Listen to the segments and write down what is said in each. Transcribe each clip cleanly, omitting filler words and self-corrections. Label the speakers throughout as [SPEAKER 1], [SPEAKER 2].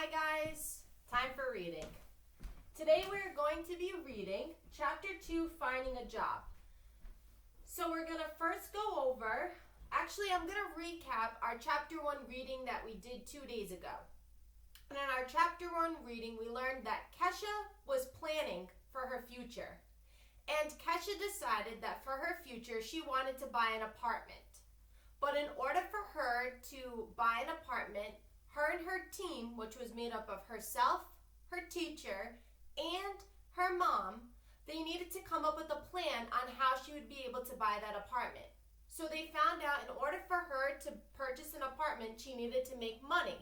[SPEAKER 1] Hi guys, time for reading. Today we're going to be reading Chapter 2, Finding a Job. So we're going to first go over, I'm going to recap our Chapter 1 reading that we did 2 days ago. And in our Chapter 1 reading, we learned that Kesha was planning for her future. And Kesha decided that for her future, she wanted to buy an apartment. But in order for her to buy an apartment, her and her team, which was made up of herself, her teacher, and her mom, they needed to come up with a plan on how she would be able to buy that apartment. So they found out in order for her to purchase an apartment, she needed to make money.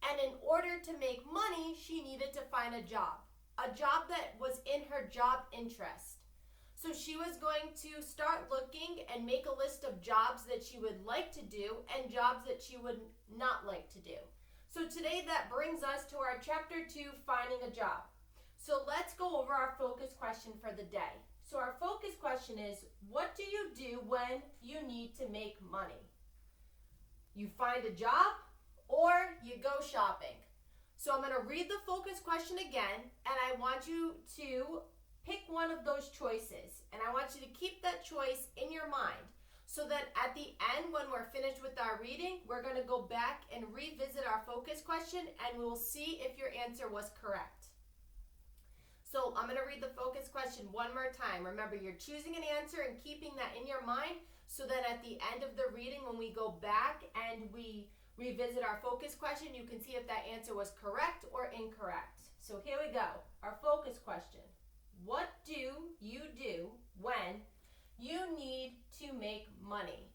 [SPEAKER 1] And in order to make money, she needed to find a job that was in her job interest. So she was going to start looking and make a list of jobs that she would like to do and jobs that she would not like to do. So today that brings us to our Chapter 2, Finding a Job. So let's go over our focus question for the day. So our focus question is, what do you do when you need to make money? You find a job or you go shopping. So I'm going to read the focus question again, and I want you to pick one of those choices. And I want you to keep that choice in your mind, so that at the end, when we're finished with our reading, we're going to go back and revisit our focus question, and we will see if your answer was correct. So I'm going to read the focus question one more time. Remember, you're choosing an answer and keeping that in your mind, so that at the end of the reading, when we go back and we revisit our focus question, you can see if that answer was correct or incorrect. So here we go. Our focus question. What do you do when you need to make money?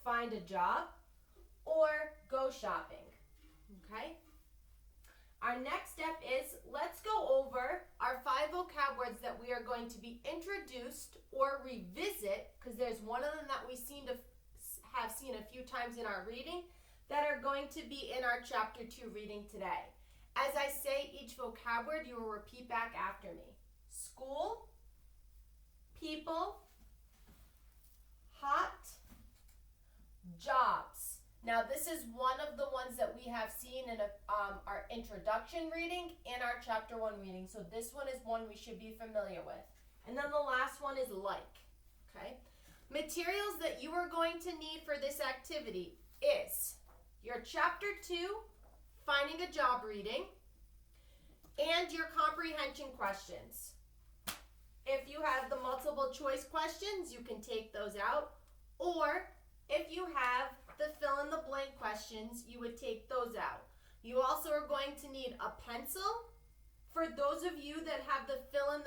[SPEAKER 1] Find a job or go shopping? Okay? Our next step is, let's go over our 5 vocab words that we are going to be introduced or revisit, because there's one of them that we seem to have seen a few times in our reading that are going to be in our Chapter 2 reading today. As I say each vocab word, you will repeat back after me. School, people, hot, jobs. Now this is one of the ones that we have seen in our introduction reading and our Chapter 1 reading. So this one is one we should be familiar with. And then the last one is like. Okay. Materials that you are going to need for this activity is your Chapter 2, Finding a Job reading, and your comprehension questions. If you have the multiple choice questions, you can take those out. Or if you have the fill in the blank questions, you would take those out. You also are going to need a pencil. For those of you that have the fill in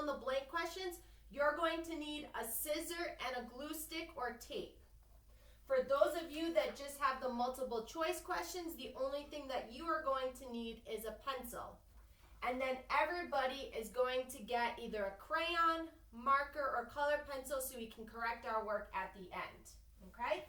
[SPEAKER 1] the blank questions, you're going to need a scissor and a glue stick or tape. For those of you that just have the multiple choice questions, the only thing that you are going to need is a pencil. And then everybody is going to get either a crayon, marker, or color pencil so we can correct our work at the end. Okay?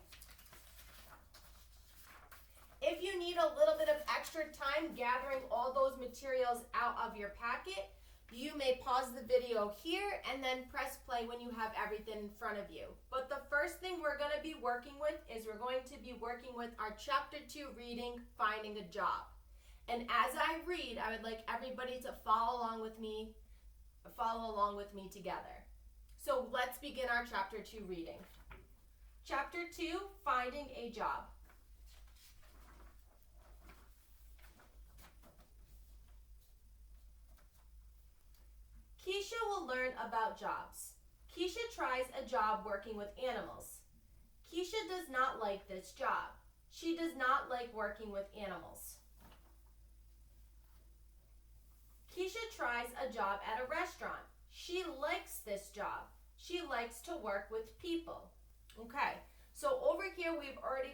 [SPEAKER 1] If you need a little bit of extra time gathering all those materials out of your packet, you may pause the video here and then press play when you have everything in front of you. But the first thing we're going to be working with is we're going to be working with our Chapter 2 reading, Finding a Job. And as I read, I would like everybody to follow along with me together. So let's begin our Chapter 2 reading. Chapter 2, Finding a Job. Keisha will learn about jobs. Keisha tries a job working with animals. Keisha does not like this job. She does not like working with animals. Keisha tries a job at a restaurant. She likes this job. She likes to work with people. Okay, so over here we've heard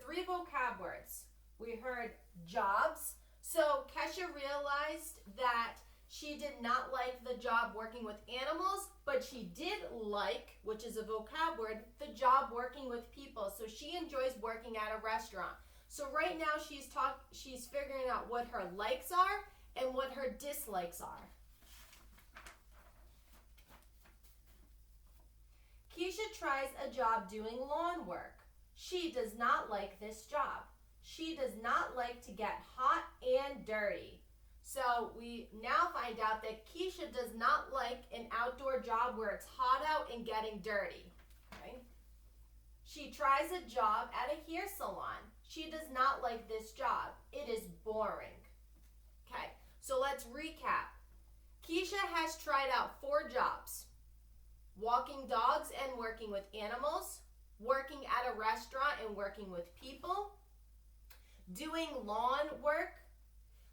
[SPEAKER 1] 3 vocab words. We heard jobs. So Kesha realized that she did not like the job working with animals, but she did like, which is a vocab word, the job working with people. So she enjoys working at a restaurant. So right now she's figuring out what her likes are and what her dislikes are. Keisha tries a job doing lawn work. She does not like this job. She does not like to get hot and dirty. So we now find out that Keisha does not like an outdoor job where it's hot out and getting dirty. Okay? She tries a job at a hair salon. She does not like this job. It is boring. Okay, so let's recap. Keisha has tried out 4 jobs: walking dogs and working with animals, working at a restaurant and working with people, doing lawn work,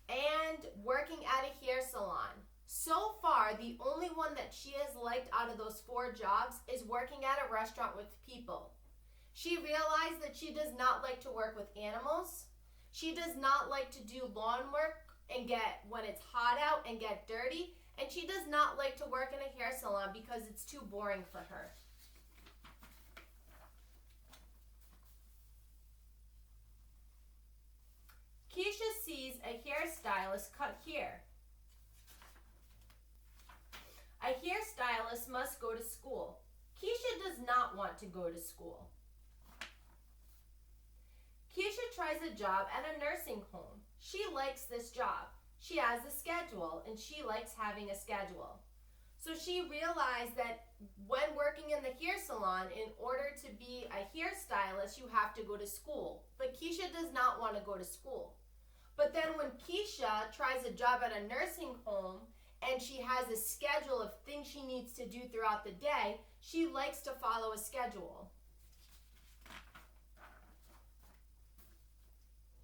[SPEAKER 1] and working at a hair salon. So far, the only one that she has liked out of those 4 jobs is working at a restaurant with people. She realized that she does not like to work with animals. She does not like to do lawn work and get when it's hot out and get dirty. And she does not like to work in a hair salon because it's too boring for her. Keisha sees a hairstylist cut hair. A hairstylist must go to school. Keisha does not want to go to school. Keisha tries a job at a nursing home. She likes this job. She has a schedule and she likes having a schedule. So she realized that when working in the hair salon, in order to be a hairstylist, you have to go to school. But Keisha does not want to go to school. But then when Keisha tries a job at a nursing home and she has a schedule of things she needs to do throughout the day, she likes to follow a schedule.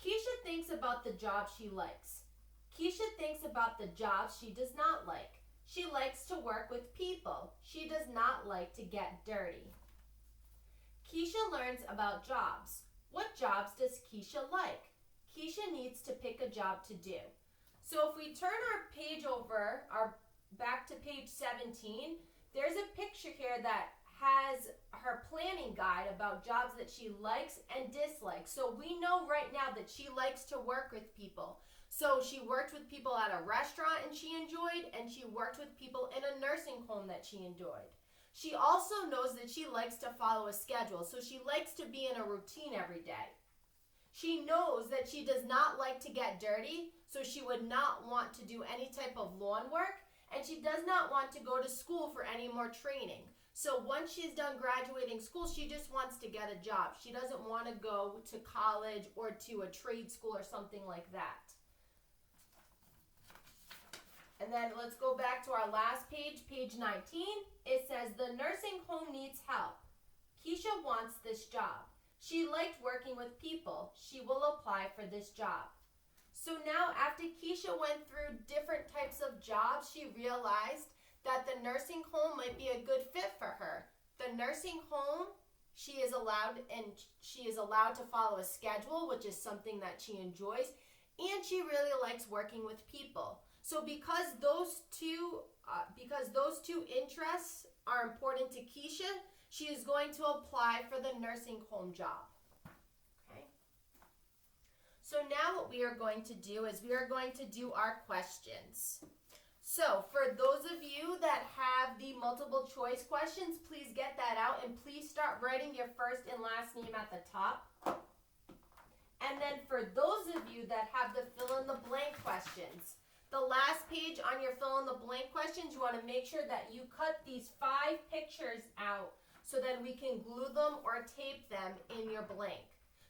[SPEAKER 1] Keisha thinks about the job she likes. Keisha thinks about the jobs she does not like. She likes to work with people. She does not like to get dirty. Keisha learns about jobs. What jobs does Keisha like? Keisha needs to pick a job to do. So if we turn our page over, back to page 17, there's a picture here that has her planning guide about jobs that she likes and dislikes. So we know right now that she likes to work with people. So she worked with people at a restaurant and she enjoyed, and she worked with people in a nursing home that she enjoyed. She also knows that she likes to follow a schedule. So she likes to be in a routine every day. She knows that she does not like to get dirty, so she would not want to do any type of lawn work, and she does not want to go to school for any more training. So once she's done graduating school, she just wants to get a job. She doesn't want to go to college or to a trade school or something like that. And then let's go back to our last page, page 19. It says, the nursing home needs help. Keisha wants this job. She liked working with people. She will apply for this job. So now after Keisha went through different types of jobs, she realized that the nursing home might be a good fit for her. The nursing home, she is allowed to follow a schedule, which is something that she enjoys, and she really likes working with people. So because those two interests are important to Keisha, she is going to apply for the nursing home job. Okay. So now what we are going to do is we are going to do our questions. So for those of you that have the multiple choice questions, please get that out and please start writing your first and last name at the top. And then for those of you that have the fill in the blank questions, the last page on your fill in the blank questions, you want to make sure that you cut these 5 pictures out so that we can glue them or tape them in your blank.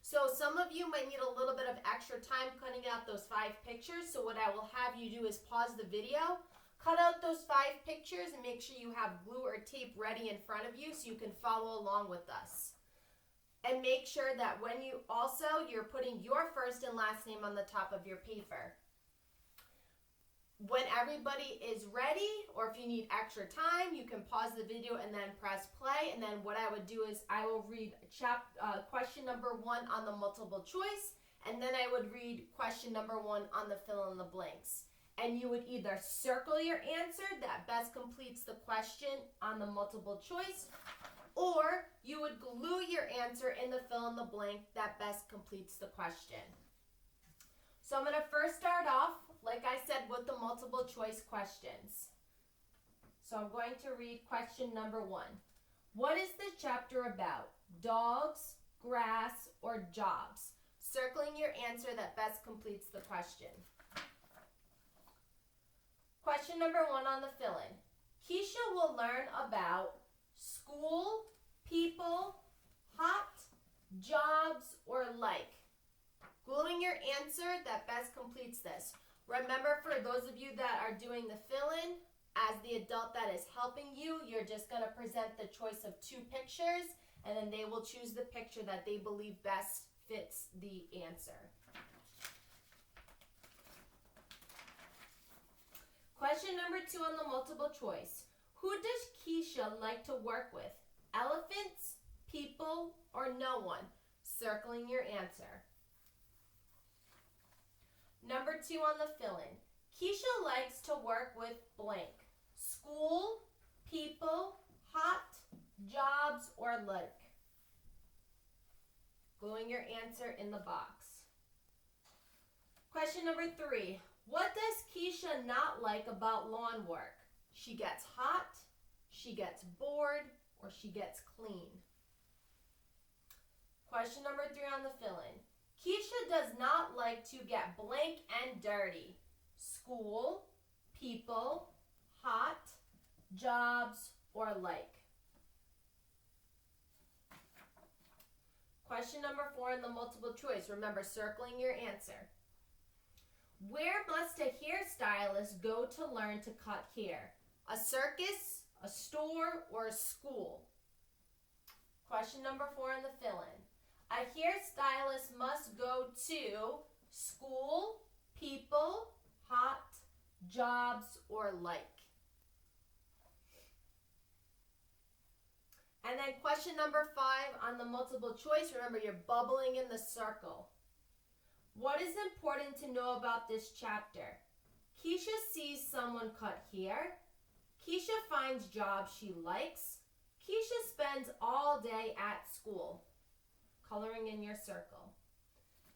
[SPEAKER 1] So some of you might need a little bit of extra time cutting out those 5 pictures. So what I will have you do is pause the video, cut out those 5 pictures, and make sure you have glue or tape ready in front of you so you can follow along with us. And make sure that when you're putting your first and last name on the top of your paper. When everybody is ready, or if you need extra time, you can pause the video and then press play. And then what I would do is I will read question number 1 on the multiple choice, and then I would read question number 1 on the fill in the blanks. And you would either circle your answer that best completes the question on the multiple choice, or you would glue your answer in the fill in the blank that best completes the question. So I'm going to first start off, like I said, with the multiple choice questions. So I'm going to read question number 1. What is the chapter about? Dogs, grass, or jobs? circling your answer that best completes the question. Question number 1 on the fill-in. Keisha will learn about school, people, hot, jobs, or like. Gluing your answer that best completes this. Remember, for those of you that are doing the fill-in, as the adult that is helping you, you're just going to present the choice of 2 pictures, and then they will choose the picture that they believe best fits the answer. Question number 2 on the multiple choice. Who does Keisha like to work with? Elephants, people, or no one? Circling your answer. Number 2 on the fill-in. Keisha likes to work with blank. School, people, hot, jobs, or like. Gluing your answer in the box. Question number 3. What does Keisha not like about lawn work? She gets hot, she gets bored, or she gets clean. Question number 3 on the fill-in. Keisha does not like to get blank and dirty. School, people, hot, jobs, or like. Question number 4 in the multiple choice. Remember, circling your answer. Where must a hairstylist go to learn to cut hair? A circus, a store, or a school? Question number 4 in the fill-in. A hairstylist must go to school, people, hot, jobs, or like. And then question number 5 on the multiple choice. Remember, you're bubbling in the circle. What is important to know about this chapter? Keisha sees someone cut hair. Keisha finds jobs she likes. Keisha spends all day at school. Coloring in your circle.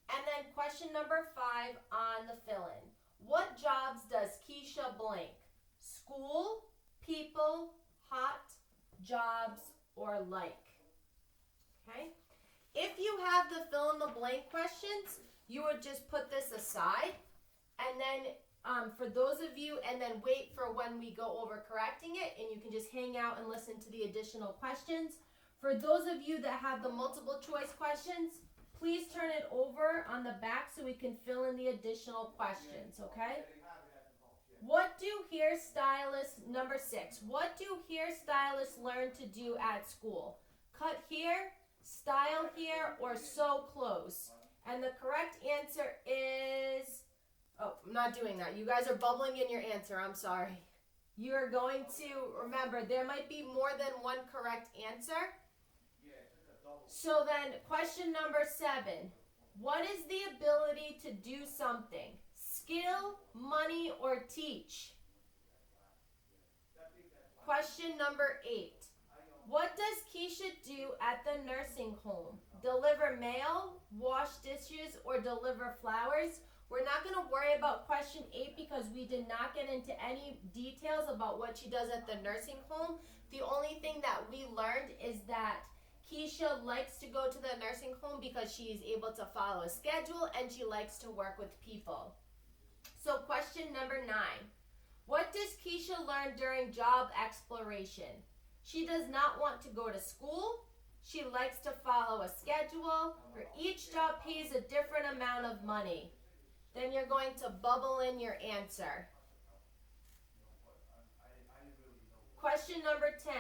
[SPEAKER 1] And then question number 5 on the fill-in. What jobs does Keisha blank? School, people, hot, jobs, or like. Okay? If you have the fill in the blank questions, you would just put this aside, and then for those of you, and then wait for when we go over correcting it, and you can just hang out and listen to the additional questions. For those of you that have the multiple choice questions, please turn it over on the back so we can fill in the additional questions, okay? What do hairstylists, number 6, what do hairstylists learn to do at school? Cut hair, style hair, or sew clothes? And the correct answer is, oh, I'm not doing that. You guys are bubbling in your answer. I'm sorry. You are going to remember there might be more than one correct answer. So then question number 7. What is the ability to do something? Skill, money, or teach? Question number 8. What does Keisha do at the nursing home? Deliver mail, wash dishes, or deliver flowers? We're not going to worry about question 8 because we did not get into any details about what she does at the nursing home. The only thing that we learned is that Keisha likes to go to the nursing home because she is able to follow a schedule and she likes to work with people. So question number 9. What does Keisha learn during job exploration? She does not want to go to school. She likes to follow a schedule. For each job pays a different amount of money. Then you're going to bubble in your answer. Question number 10.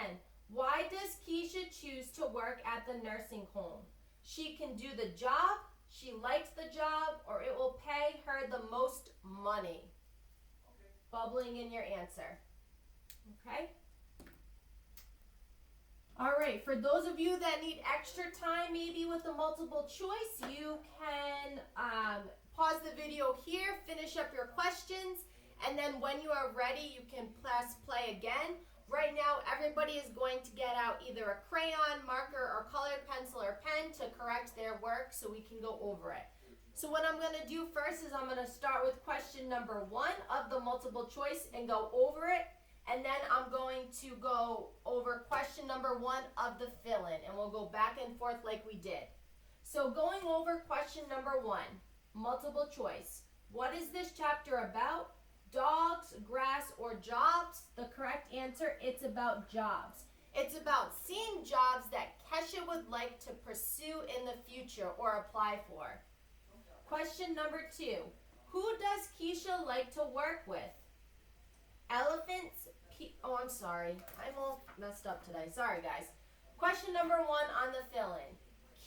[SPEAKER 1] Why does Keisha choose to work at the nursing home? She can do the job, she likes the job, or it will pay her the most money. Okay. Bubbling in your answer. Okay? All right, for those of you that need extra time maybe with the multiple choice, you can pause the video here, finish up your questions, and then when you are ready, you can press play again. Right now, everybody is going to get out either a crayon, marker, or colored pencil or pen to correct their work so we can go over it. So what I'm going to do first is I'm going to start with question number 1 of the multiple choice and go over it. And then I'm going to go over question number 1 of the fill-in. And we'll go back and forth like we did. So going over question number 1, multiple choice. What is this chapter about? Dogs, grass, or jobs? The correct answer, it's about jobs. It's about seeing jobs that Kesha would like to pursue in the future or apply for. Question number 2. Who does Keisha like to work with? Elephants, I'm sorry. I'm all messed up today. Sorry, guys. Question number 1 on the fill-in.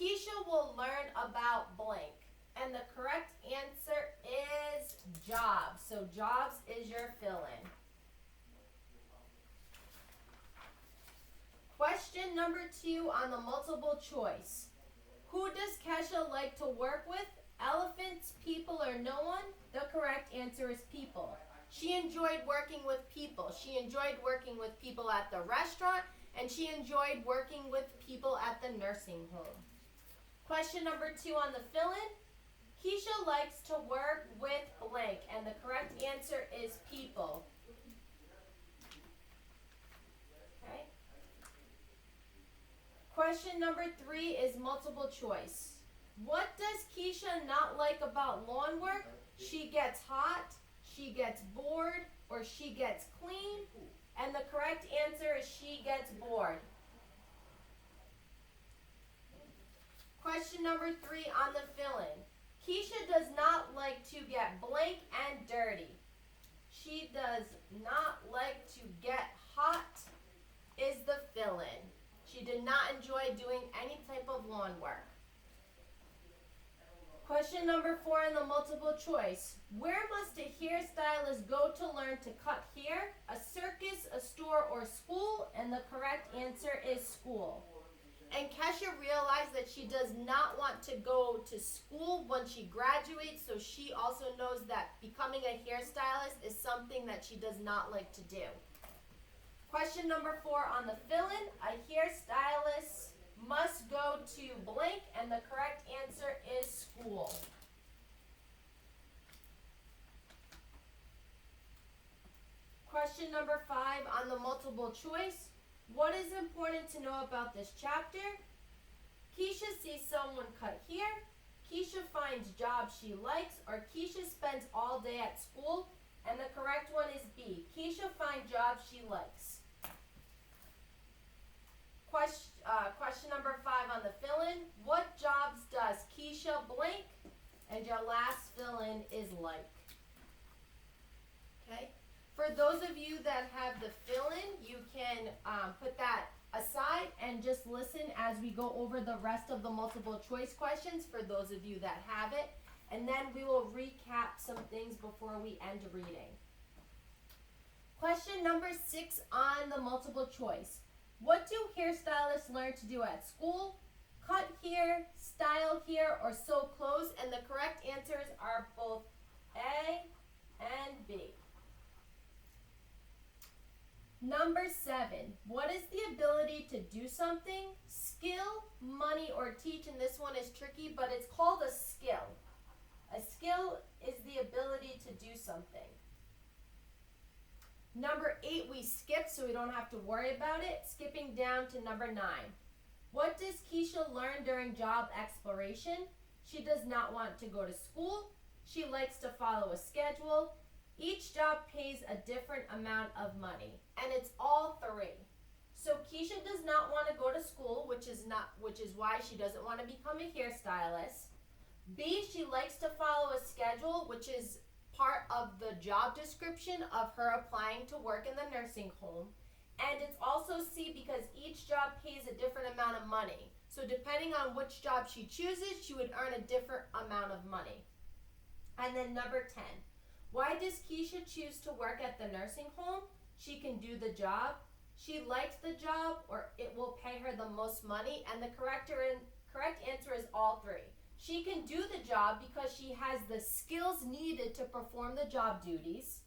[SPEAKER 1] Keisha will learn about blank. And the correct answer is jobs. So jobs is your fill-in. Question number 2 on the multiple choice. Who does Kesha like to work with? Elephants, people, or no one? The correct answer is people. She enjoyed working with people. She enjoyed working with people at the restaurant, and she enjoyed working with people at the nursing home. Question number 2 on the fill-in. Keisha likes to work with blank, and the correct answer is people. Okay. Question number 3 is multiple choice. What does Keisha not like about lawn work? She gets hot, she gets bored, or she gets clean. And the correct answer is she gets bored. Question number 3 on the fill-in. Keisha does not like to get blank and dirty. She does not like to get hot is the fill-in. She did not enjoy doing any type of lawn work. Question number 4 in the multiple choice. Where must a hairstylist go to learn to cut hair? A circus, a store, or school? And the correct answer is school. And Kesha realized that she does not want to go to school when she graduates, so she also knows that becoming a hairstylist is something that she does not like to do. Question number 4 on the fill-in. A hairstylist must go to blank, and the correct answer is school. Question number 5 on the multiple choice. What is important to know about this chapter? Keisha sees someone cut hair, Keisha finds jobs she likes, or Keisha spends all day at school. And the correct one is B. Keisha finds jobs she likes. Question number 5 on the fill-in. What jobs does Keisha blank? And your last fill-in is like. Okay. For those of you that have the fill-in, you can put that aside and just listen as we go over the rest of the multiple choice questions for those of you that have it. And then we will recap some things before we end reading. Question number 6 on the multiple choice. What do hairstylists learn to do at school? Cut hair, style hair, or sew clothes? And the correct answers are both A and B. Number 7, what is the ability to do something? Skill, money, or teach? And this one is tricky, but it's called a skill. A skill is the ability to do something. Number 8, we skip so we don't have to worry about it. Skipping down to number 9. What does Keisha learn during job exploration? She does not want to go to school. She likes to follow a schedule. Each job pays a different amount of money, and it's all 3. So Keisha does not want to go to school, which is why she doesn't want to become a hairstylist. B, she likes to follow a schedule, which is part of the job description of her applying to work in the nursing home. And it's also C, because each job pays a different amount of money. So depending on which job she chooses, she would earn a different amount of money. And then number 10. Why does Keisha choose to work at the nursing home? She can do the job, she likes the job, or it will pay her the most money. And the correct answer is all 3. She can do the job because she has the skills needed to perform the job duties.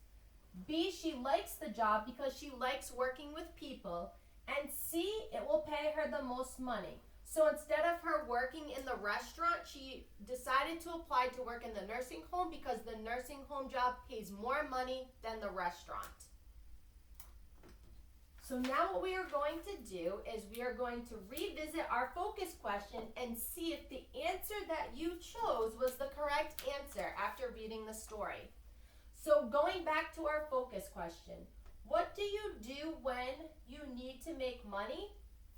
[SPEAKER 1] B, she likes the job because she likes working with people. And C, it will pay her the most money. So instead of her working in the restaurant, she decided to apply to work in the nursing home because the nursing home job pays more money than the restaurant. So now what we are going to do is we are going to revisit our focus question and see if the answer that you chose was the correct answer after reading the story. So going back to our focus question, what do you do when you need to make money,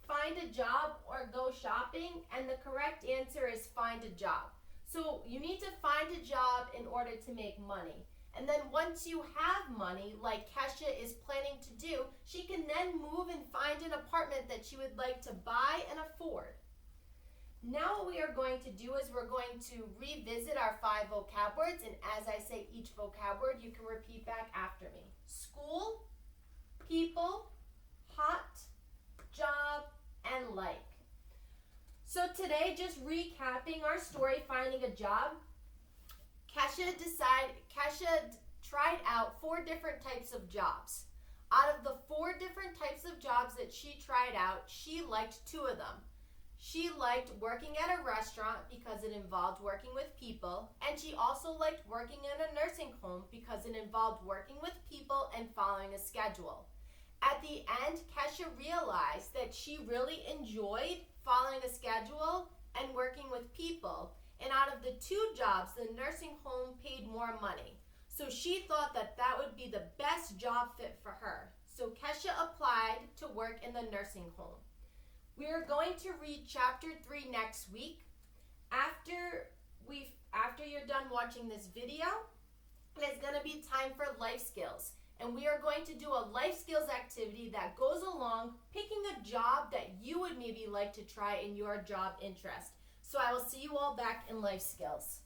[SPEAKER 1] find a job, or go shopping? And the correct answer is find a job. So you need to find a job in order to make money. And then once you have money, like Kesha is planning to do, she can then move and find an apartment that she would like to buy and afford. Now what we are going to do is we're going to revisit our 5 vocab words, and as I say each vocab word, you can repeat back after me. School, people, hot, job, and like. So today, just recapping our story, finding a job, Kesha tried out 4 different types of jobs. Out of the 4 different types of jobs that she tried out, she liked 2 of them. She liked working at a restaurant because it involved working with people, and she also liked working in a nursing home because it involved working with people and following a schedule. At the end, Kesha realized that she really enjoyed following a schedule and working with people. And out of the 2 jobs, the nursing home paid more money. So she thought that that would be the best job fit for her. So Kesha applied to work in the nursing home. We are going to read chapter 3 next week. After you're done watching this video, it's going to be time for life skills. And we are going to do a life skills activity that goes along picking a job that you would maybe like to try in your job interest. So I will see you all back in life skills.